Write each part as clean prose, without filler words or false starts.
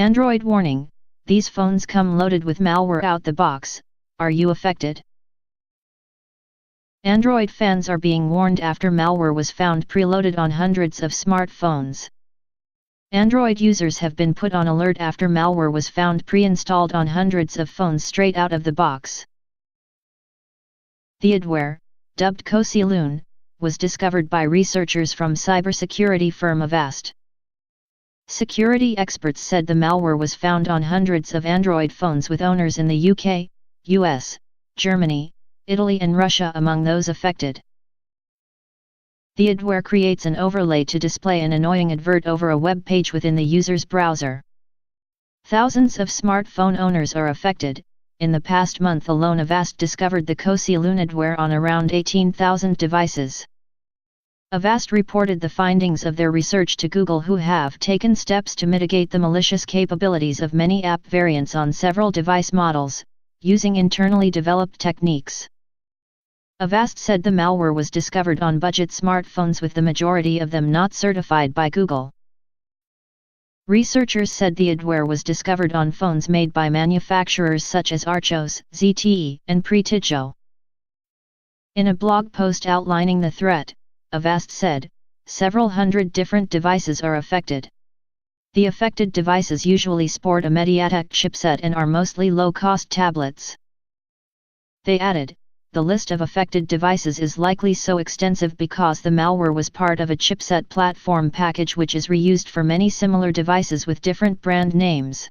Android warning: these phones come loaded with malware out the box. Are you affected? Android fans are being warned after malware was found preloaded on hundreds of smartphones. Android users have been put on alert after malware was found pre-installed on hundreds of phones straight out of the box. The adware, dubbed Cosiloon, was discovered by researchers from cybersecurity firm Avast. Security experts said the malware was found on hundreds of Android phones with owners in the UK, US, Germany, Italy and Russia among those affected. The adware creates an overlay to display an annoying advert over a web page within the user's browser. Thousands of smartphone owners are affected. In the past month alone, Avast discovered the Cosiloon adware on around 18,000 devices. Avast reported the findings of their research to Google, who have taken steps to mitigate the malicious capabilities of many app variants on several device models, using internally developed techniques. Avast said the malware was discovered on budget smartphones, with the majority of them not certified by Google. Researchers said the adware was discovered on phones made by manufacturers such as Archos, ZTE, and Pretijo. In a blog post outlining the threat, Avast said, several hundred different devices are affected. The affected devices usually sport a Mediatek chipset and are mostly low-cost tablets. They added, the list of affected devices is likely so extensive because the malware was part of a chipset platform package which is reused for many similar devices with different brand names.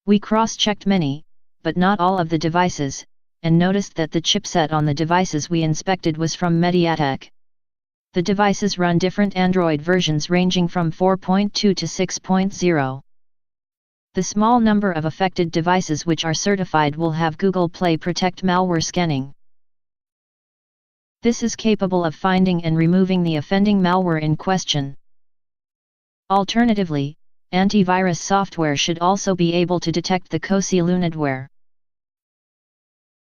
We cross-checked many, but not all of the devices, and noticed that the chipset on the devices we inspected was from Mediatek. The devices run different Android versions ranging from 4.2 to 6.0. The small number of affected devices which are certified will have Google Play Protect malware scanning. This is capable of finding and removing the offending malware in question. Alternatively, antivirus software should also be able to detect the Cosiloon adware.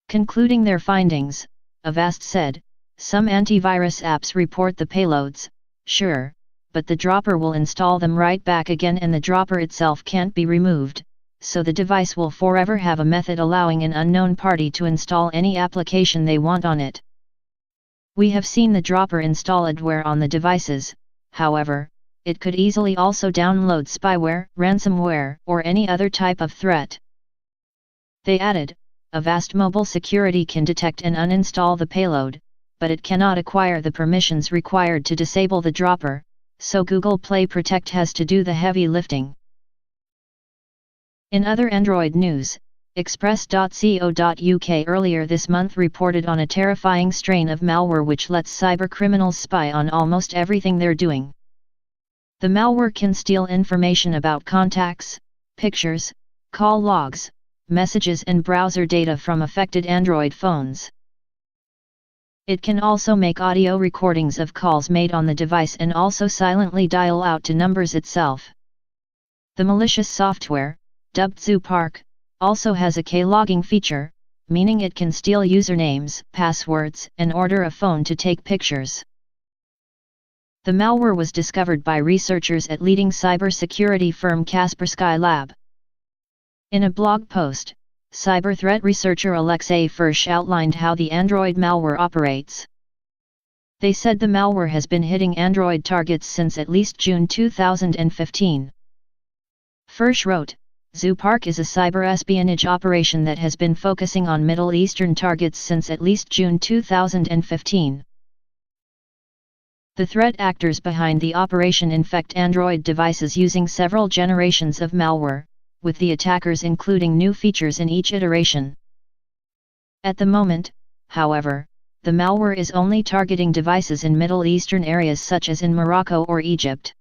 Concluding their findings, Avast said, some antivirus apps report the payloads, sure, but the dropper will install them right back again and the dropper itself can't be removed, so the device will forever have a method allowing an unknown party to install any application they want on it. We have seen the dropper install adware on the devices, however, it could easily also download spyware, ransomware, or any other type of threat. They added, Avast Mobile Security can detect and uninstall the payload, but it cannot acquire the permissions required to disable the dropper, so Google Play Protect has to do the heavy lifting. In other Android news, Express.co.uk earlier this month reported on a terrifying strain of malware which lets cybercriminals spy on almost everything they're doing. The malware can steal information about contacts, pictures, call logs, messages and browser data from affected Android phones. It can also make audio recordings of calls made on the device and also silently dial out to numbers itself. The malicious software, dubbed Zoopark, also has a keylogging feature, meaning it can steal usernames, passwords, and order a phone to take pictures. The malware was discovered by researchers at leading cybersecurity firm Kaspersky Lab. In a blog post, cyber threat researcher Alexei Fersh outlined how the Android malware operates. They said the malware has been hitting Android targets since at least June 2015. Fersh wrote, Zoopark is a cyber espionage operation that has been focusing on Middle Eastern targets since at least June 2015. The threat actors behind the operation infect Android devices using several generations of malware, with the attackers including new features in each iteration. At the moment, however, the malware is only targeting devices in Middle Eastern areas such as in Morocco or Egypt.